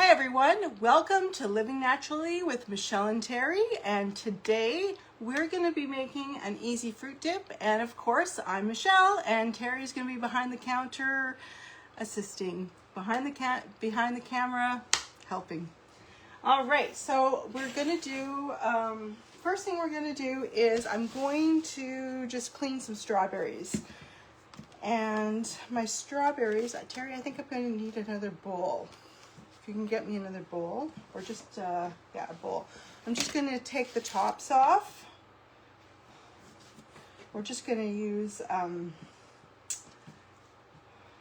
Hi everyone, welcome to Living Naturally with Michelle and Terry, and today we're going to be making an easy fruit dip, and of course I'm Michelle and Terry's going to be behind the counter assisting, behind the camera helping. All right, so we're going to do, first thing we're going to do is I'm going to just clean some strawberries. And my strawberries, Terry, I think I'm going to need another bowl. You can get me another bowl, or just, a bowl. I'm just going to take the tops off. We're just going to use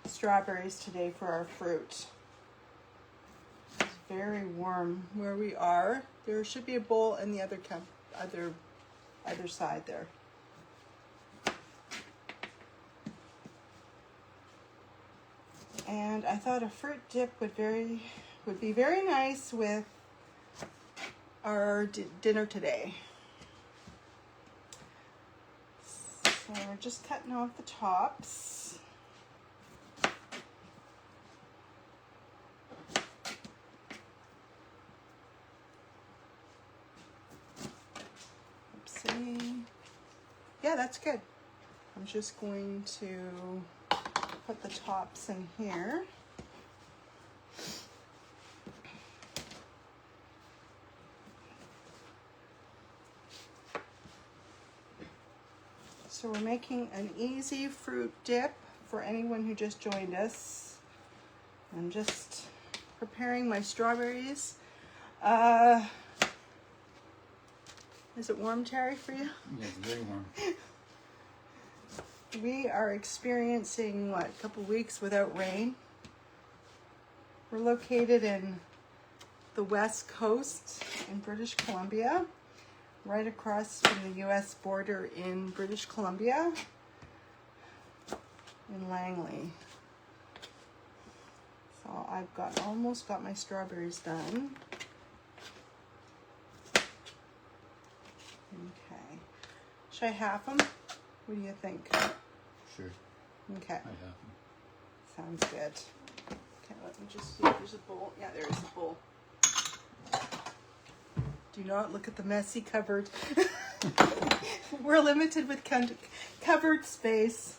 strawberries today for our fruit. It's very warm where we are. There should be a bowl in the other side there. And I thought a fruit dip would be very nice with our dinner today. So we're just cutting off the tops. Oopsie. Yeah, that's good. I'm just going to put the tops in here. So we're making an easy fruit dip for anyone who just joined us. I'm just preparing my strawberries. Is it warm, Terry, for you? Yeah, it's very warm. We are experiencing, a couple weeks without rain. We're located in the West Coast in British Columbia, right across from the U.S. border in British Columbia, in Langley. So I've almost got my strawberries done. Okay. Should I half them? What do you think? Sure. Okay. I have them. Sounds good. Okay, let me just see if there's a bowl. Yeah, there is a bowl. Do not look at the messy cupboard. We're limited with cupboard space.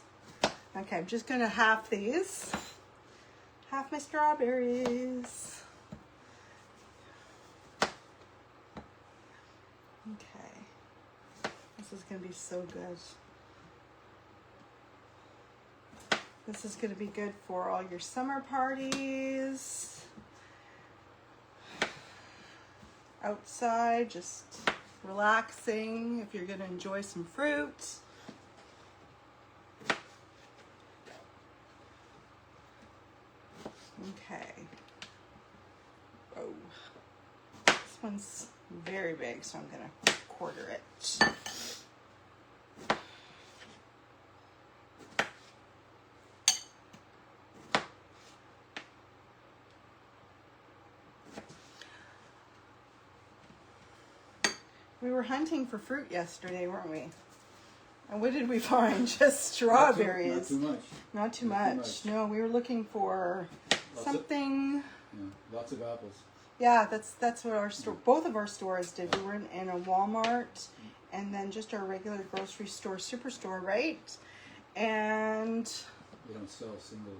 Okay, I'm just going to half these. Half my strawberries. Okay. This is going to be so good. This is going to be good for all your summer parties. Outside, just relaxing if you're going to enjoy some fruit. Okay. Oh. This one's very big, so I'm going to quarter it. We were hunting for fruit yesterday, weren't we? And what did we find? Just strawberries. Not too much. No, we were looking for something. Lots of apples. Yeah, that's what our store. Both of our stores did. We were in a Walmart, and then just our regular grocery store, superstore, right? And They don't sell single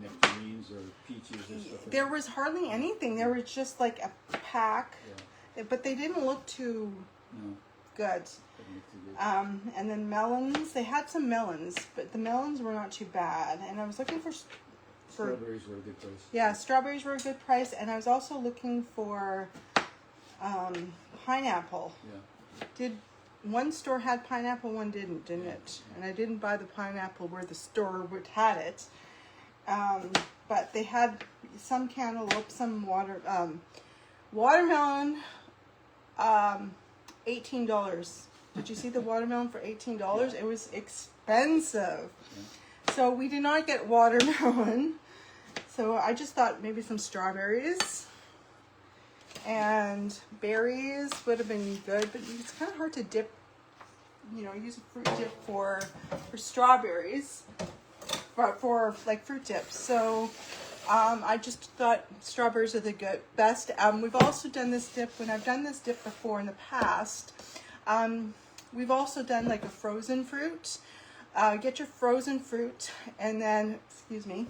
nectarines or peaches or stuff like there was hardly anything. There was just like a pack, but they didn't look too good. And then melons. They had some melons, but the melons were not too bad. And I was looking for strawberries were a good price. Yeah, strawberries were a good price, and I was also looking for pineapple. Yeah. One store had pineapple, one didn't it? Yeah. And I didn't buy the pineapple where the store had it. But they had some cantaloupe, some watermelon, $18. Did you see the watermelon for $18? Yeah. It was expensive. Yeah. So we did not get watermelon. So I just thought maybe some strawberries and berries would have been good, but it's kind of hard to dip, use a fruit dip for strawberries. For like fruit dips. So I just thought strawberries are the best. We've also done this dip, when I've done this dip before in the past, we've also done like a frozen fruit. Get your frozen fruit and then, excuse me,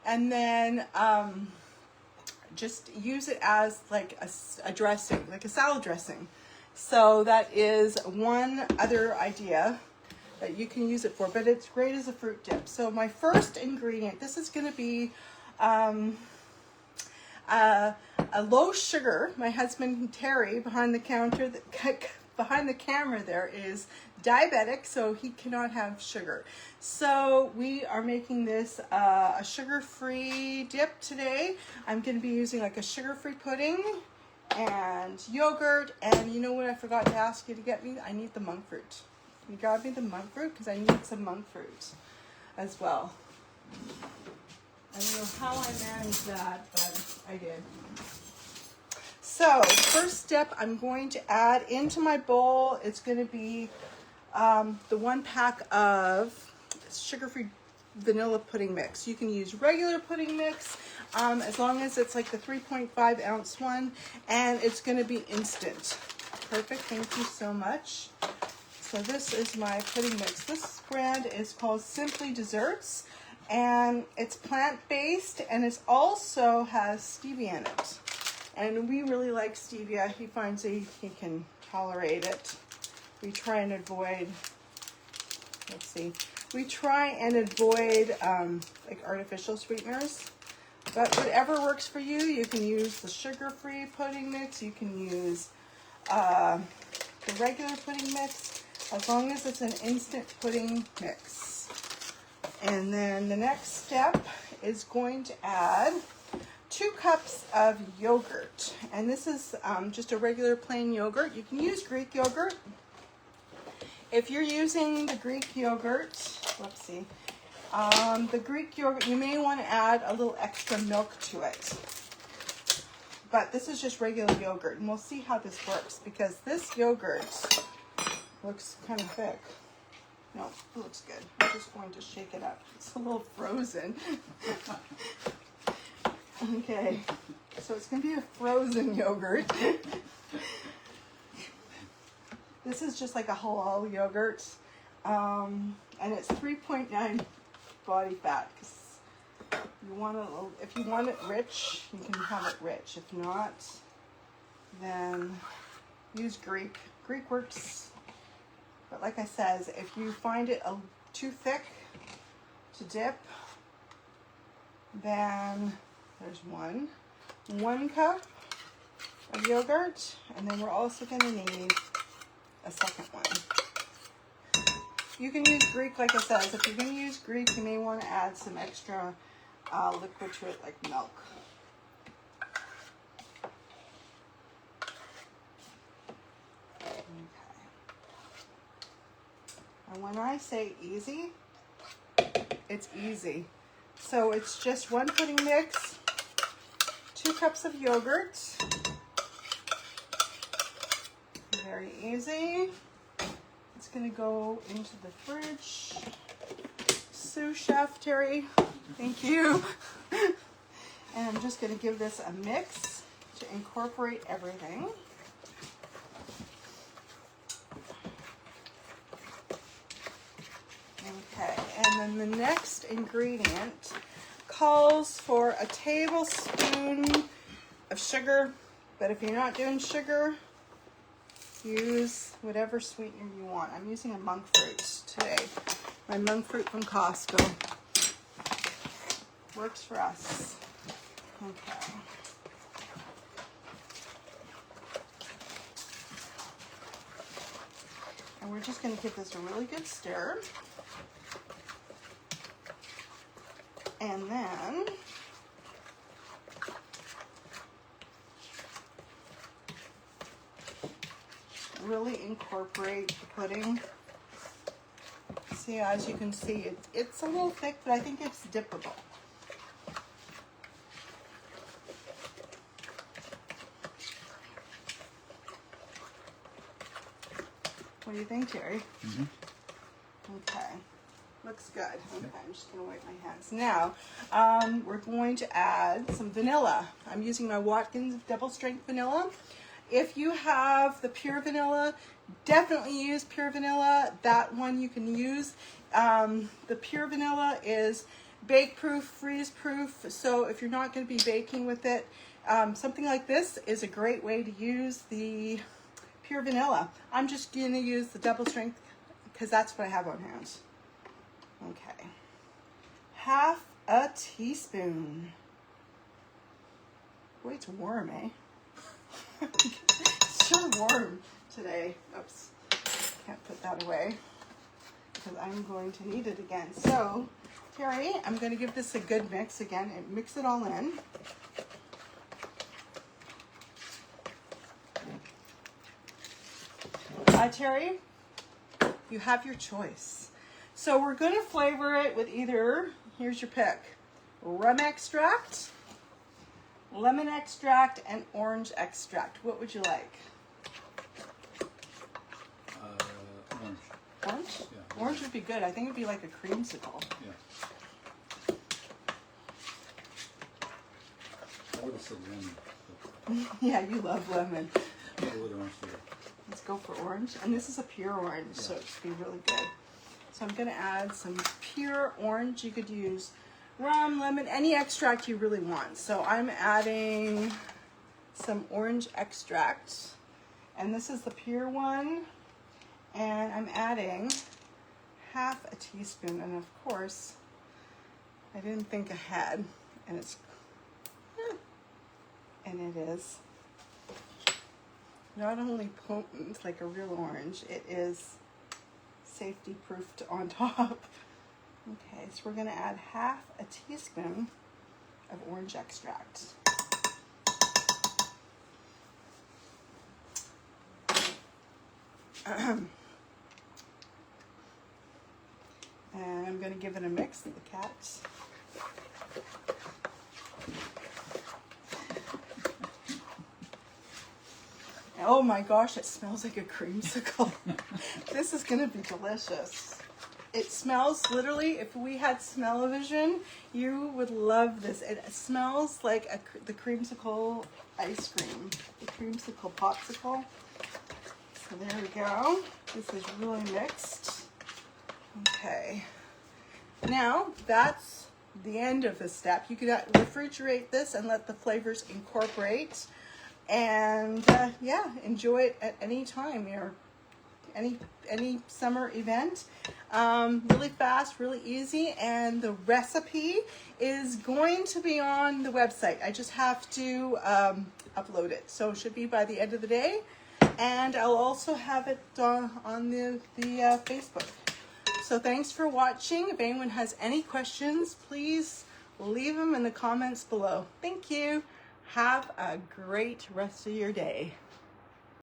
and then just use it as like a dressing, like a salad dressing. So that is one other idea that you can use it for, but it's great as a fruit dip. So my first ingredient, this is going to be a low sugar. My husband Terry behind the counter, behind the camera there, is diabetic, so he cannot have sugar. So we are making this a sugar-free dip today. I'm going to be using like a sugar-free pudding and yogurt, and you know what I forgot to ask you to get me? I need the monk fruit. You got me the monk fruit because I need some monk fruit as well. I don't know how I managed that, but I did. So first step, I'm going to add into my bowl, it's going to be the 1 pack of sugar-free vanilla pudding mix. You can use regular pudding mix as long as it's like the 3.5 ounce one, and it's going to be instant. Perfect, thank you so much. So this is my pudding mix. This brand is called Simply Desserts, and it's plant-based, and it also has stevia in it. And we really like stevia. He finds he can tolerate it. We try and avoid, let's see, we try and avoid like artificial sweeteners. But whatever works for you, you can use the sugar-free pudding mix, you can use the regular pudding mix, as long as it's an instant pudding mix. And then the next step is going to add 2 cups of yogurt. And this is just a regular plain yogurt. You can use Greek yogurt. If you're using the Greek yogurt, whoopsie, the Greek yogurt, you may want to add a little extra milk to it. But this is just regular yogurt, and we'll see how this works, because this yogurt looks kind of thick. No, it looks good. I'm just going to shake it up. It's a little frozen. Okay, so it's going to be a frozen yogurt. This is just like a halal yogurt, and it's 3.9 body fat. Cause you want if you want it rich, you can have it rich. If not, then use Greek. Greek works, but like I says, if you find it too thick to dip, then there's one cup of yogurt, and then we're also going to need a second one. You can use Greek, like I said. If you're going to use Greek, you may want to add some extra liquid to it, like milk. Okay. And when I say easy, it's easy. So it's just 1 pudding mix, 2 cups of yogurt. Very easy. It's going to go into the fridge. Sous Chef Terry, thank you. And I'm just going to give this a mix to incorporate everything. Okay, and then the next ingredient calls for a tablespoon of sugar, but if you're not doing sugar, use whatever sweetener you want. I'm using a monk fruit today. My monk fruit from Costco. Works for us. Okay. And we're just going to give this a really good stir. And then really incorporate the pudding. See, as you can see, it's a little thick, but I think it's dippable. What do you think, Terry? Mm-hmm. Okay. Looks good. Okay, I'm just going to wipe my hands. Now, we're going to add some vanilla. I'm using my Watkins double strength vanilla. If you have the pure vanilla, definitely use pure vanilla. That one you can use. The pure vanilla is bake proof, freeze proof. So if you're not going to be baking with it, something like this is a great way to use the pure vanilla. I'm just going to use the double strength because that's what I have on hand. Okay, half a teaspoon. Boy, it's warm, eh? It's sure warm today. Oops, can't put that away because I'm going to need it again. So, Terry, I'm going to give this a good mix again and mix it all in. Terry, you have your choice. So we're going to flavor it with either, here's your pick, rum extract, lemon extract, and orange extract. What would you like? Orange. Orange? Yeah. Orange would be good. I think it would be like a creamsicle. Yeah. I would have said lemon. Yeah, you love lemon. But I would orange flavor. Let's go for orange. And this is a pure orange, so it should be really good. So I'm going to add some pure orange. You could use rum, lemon, any extract you really want. So I'm adding some orange extract. And this is the pure one. And I'm adding half a teaspoon. And of course, I didn't think ahead. And it is not only potent like a real orange, it is safety proofed on top. Okay, so we're going to add half a teaspoon of orange extract. And I'm going to give it a mix of the cats. Oh my gosh, it smells like a creamsicle. This is going to be delicious. It smells literally, if we had smell-o-vision, you would love this. It smells like the creamsicle ice cream, the creamsicle popsicle. So there we go. This is really mixed. Okay. Now, that's the end of this step. You could refrigerate this and let the flavors incorporate. And yeah, enjoy it at any time or any summer event. Really fast, really easy, and the recipe is going to be on the website. I just have to upload it, so it should be by the end of the day. And I'll also have it on the Facebook. So thanks for watching. If anyone has any questions, please leave them in the comments below. Thank you. Have a great rest of your day.